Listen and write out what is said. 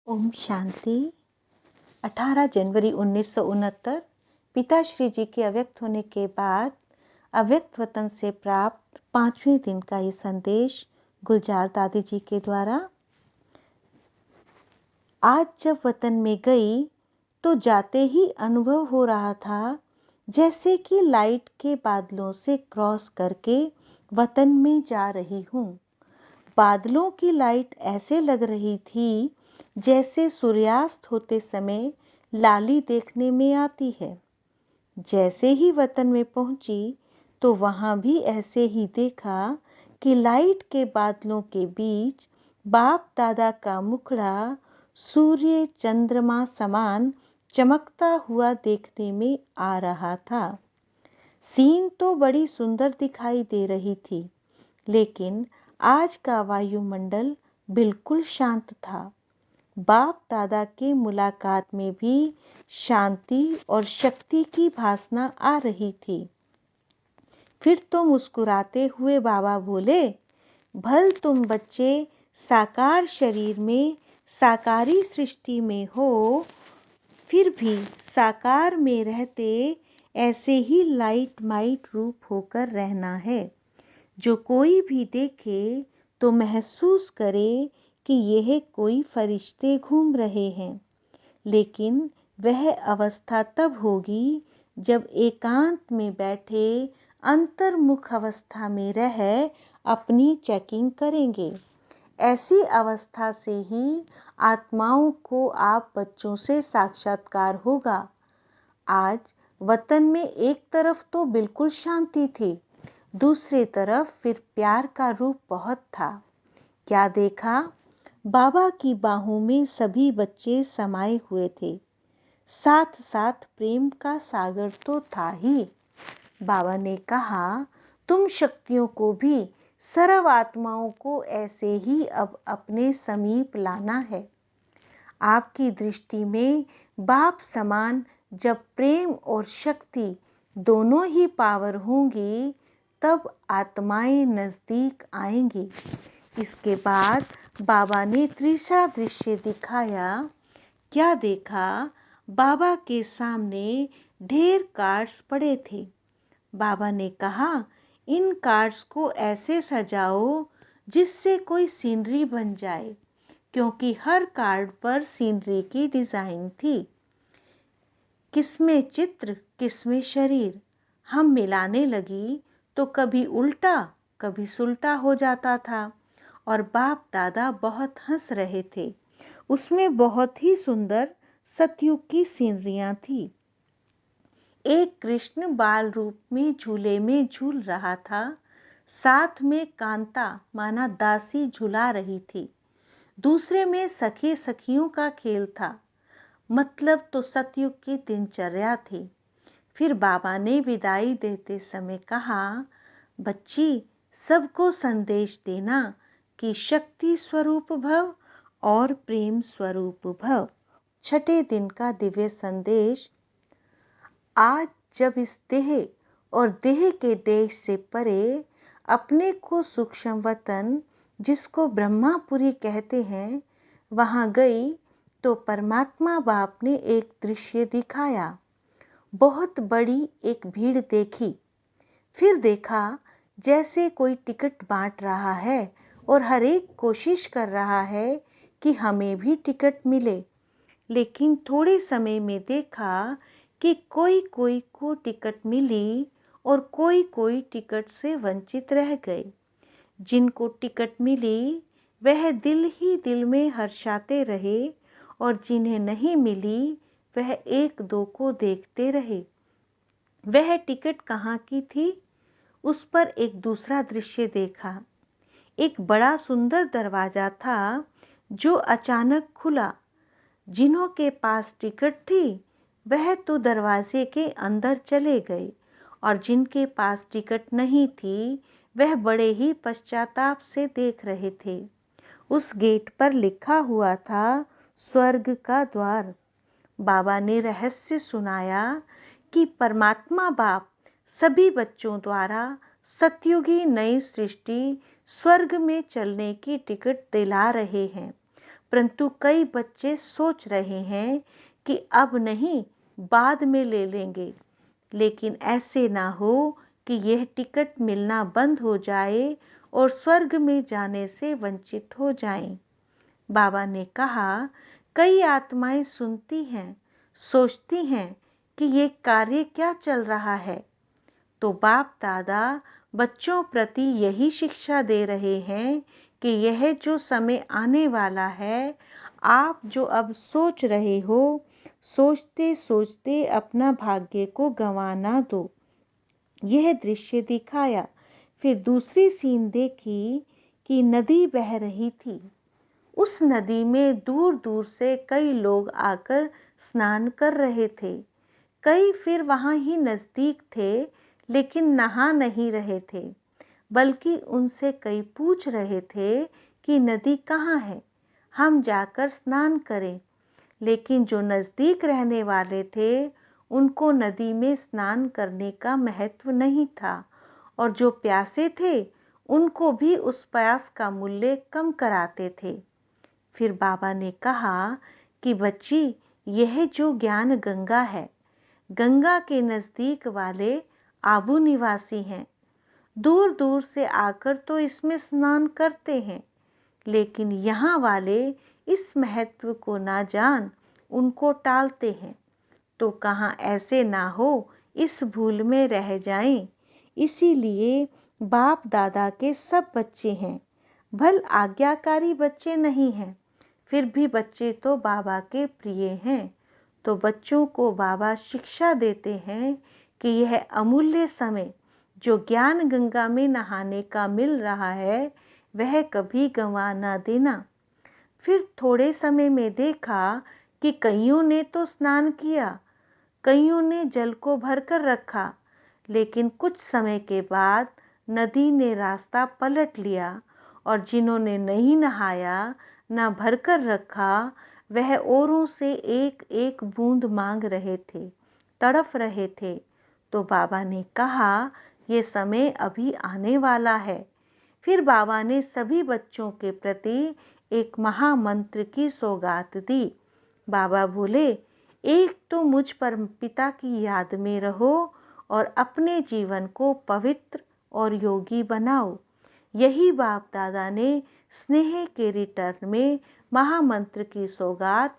ओम शांति। 18 जनवरी 1969 पिताश्री जी के अव्यक्त होने के बाद अव्यक्त वतन से प्राप्त 5वें दिन का ये संदेश गुलजार दादी जी के द्वारा। आज जब वतन में गई तो जाते ही अनुभव हो रहा था जैसे कि लाइट के बादलों से क्रॉस करके वतन में जा रही हूँ। बादलों की लाइट ऐसे लग रही थी जैसे सूर्यास्त होते समय लाली देखने में आती है। जैसे ही वतन में पहुंची तो वहां भी ऐसे ही देखा कि लाइट के बादलों के बीच बाप दादा का मुखड़ा सूर्य चंद्रमा समान चमकता हुआ देखने में आ रहा था। सीन तो बड़ी सुंदर दिखाई दे रही थी, लेकिन आज का वायुमंडल बिल्कुल शांत था। बाप दादा के मुलाकात में भी शांति और शक्ति की भासना आ रही थी। फिर तो मुस्कुराते हुए बाबा बोले, भल तुम बच्चे साकार शरीर में साकारी सृष्टि में हो, फिर भी साकार में रहते ऐसे ही लाइट माइट रूप होकर रहना है। जो कोई भी देखे तो महसूस करे कि यह कोई फरिश्ते घूम रहे हैं। लेकिन वह अवस्था तब होगी जब एकांत में बैठे अंतर्मुख अवस्था में रह अपनी चेकिंग करेंगे। ऐसी अवस्था से ही आत्माओं को आप बच्चों से साक्षात्कार होगा। आज वतन में एक तरफ तो बिल्कुल शांति थी, दूसरी तरफ फिर प्यार का रूप बहुत था। क्या देखा? बाबा की बाहों में सभी बच्चे समाये हुए थे। साथ साथ प्रेम का सागर तो था ही। बाबा ने कहा, तुम शक्तियों को भी सर्व आत्माओं को ऐसे ही अब अपने समीप लाना है। आपकी दृष्टि में बाप समान जब प्रेम और शक्ति दोनों ही पावर होंगी तब आत्माएं नजदीक आएंगी। इसके बाद बाबा ने तीसरा दृश्य दिखाया। क्या देखा? बाबा के सामने ढेर कार्ड्स पड़े थे। बाबा ने कहा, इन कार्ड्स को ऐसे सजाओ जिससे कोई सीनरी बन जाए, क्योंकि हर कार्ड पर सीनरी की डिजाइन थी। किसमें चित्र, किसमें शरीर। हम मिलाने लगी तो कभी उल्टा कभी सुल्टा हो जाता था और बाप दादा बहुत हंस रहे थे। उसमें बहुत ही सुंदर सतयुग की सीनरियां थी। एक कृष्ण बाल रूप में झूले में झूल रहा था, साथ में कांता माना दासी झुला रही थी। दूसरे में सखी सखियों का खेल था, मतलब तो सतयुग की दिनचर्या थी। फिर बाबा ने विदाई देते समय कहा, बच्ची सबको संदेश देना कि शक्ति स्वरूप भव और प्रेम स्वरूप भव। छठे दिन का दिव्य संदेश। आज जब इस देह और देह के देश से परे अपने को सूक्ष्म वतन, जिसको ब्रह्मापुरी कहते हैं, वहां गई तो परमात्मा बाप ने एक दृश्य दिखाया। बहुत बड़ी एक भीड़ देखी। फिर देखा जैसे कोई टिकट बांट रहा है और हर एक कोशिश कर रहा है कि हमें भी टिकट मिले। लेकिन थोड़े समय में देखा कि कोई कोई को टिकट मिली और कोई कोई टिकट से वंचित रह गए। जिनको टिकट मिली वह दिल ही दिल में हर्षाते रहे और जिन्हें नहीं मिली वह एक दो को देखते रहे। वह टिकट कहाँ की थी? उस पर एक दूसरा दृश्य देखा। एक बड़ा सुंदर दरवाजा था जो अचानक खुला। जिन्हों के पास टिकट थी वह तो दरवाजे के अंदर चले गए और जिनके पास टिकट नहीं थी वह बड़े ही पश्चाताप से देख रहे थे। उस गेट पर लिखा हुआ था, स्वर्ग का द्वार। बाबा ने रहस्य सुनाया कि परमात्मा बाप सभी बच्चों द्वारा सतयुगी नई सृष्टि स्वर्ग में चलने की टिकट दिला रहे हैं। परंतु कई बच्चे सोच रहे हैं कि अब नहीं, बाद में ले लेंगे। लेकिन ऐसे ना हो कि यह टिकट मिलना बंद हो जाए और स्वर्ग में जाने से वंचित हो जाएं। बाबा ने कहा, कई आत्माएं सुनती हैं, सोचती हैं कि ये कार्य क्या चल रहा है। तो बाप दादा बच्चों प्रति यही शिक्षा दे रहे हैं कि यह जो समय आने वाला है, आप जो अब सोच रहे हो, सोचते सोचते अपना भाग्य को गंवा ना दो। यह दृश्य दिखाया। फिर दूसरी सीन देखी कि नदी बह रही थी। उस नदी में दूर दूर से कई लोग आकर स्नान कर रहे थे। कई फिर वहाँ ही नज़दीक थे, लेकिन नहा नहीं रहे थे, बल्कि उनसे कई पूछ रहे थे कि नदी कहाँ है, हम जाकर स्नान करें। लेकिन जो नज़दीक रहने वाले थे, उनको नदी में स्नान करने का महत्व नहीं था, और जो प्यासे थे उनको भी उस प्यास का मूल्य कम कराते थे। फिर बाबा ने कहा कि बच्ची, यह जो ज्ञान गंगा है, गंगा के नज़दीक वाले आबू निवासी हैं। दूर दूर से आकर तो इसमें स्नान करते हैं, लेकिन यहाँ वाले इस महत्व को ना जान उनको टालते हैं। तो कहाँ ऐसे ना हो इस भूल में रह जाएं। इसीलिए बाप दादा के सब बच्चे हैं, भल आज्ञाकारी बच्चे नहीं हैं, फिर भी बच्चे तो बाबा के प्रिय हैं। तो बच्चों को बाबा शिक्षा देते हैं कि यह अमूल्य समय जो ज्ञान गंगा में नहाने का मिल रहा है, वह कभी गंवा ना देना। फिर थोड़े समय में देखा कि कईयों ने तो स्नान किया, कईयों ने जल को भरकर रखा, लेकिन कुछ समय के बाद नदी ने रास्ता पलट लिया, और जिन्होंने नहीं नहाया, ना भरकर रखा, वह औरों से एक एक बूंद मांग रहे थे, तड़फ रहे थे। तो बाबा ने कहा, ये समय अभी आने वाला है। फिर बाबा ने सभी बच्चों के प्रति एक महामंत्र की सौगात दी। बाबा बोले, एक तो मुझ परमपिता की याद में रहो और अपने जीवन को पवित्र और योगी बनाओ। यही बाप दादा ने स्नेह के रिटर्न में महामंत्र की सौगात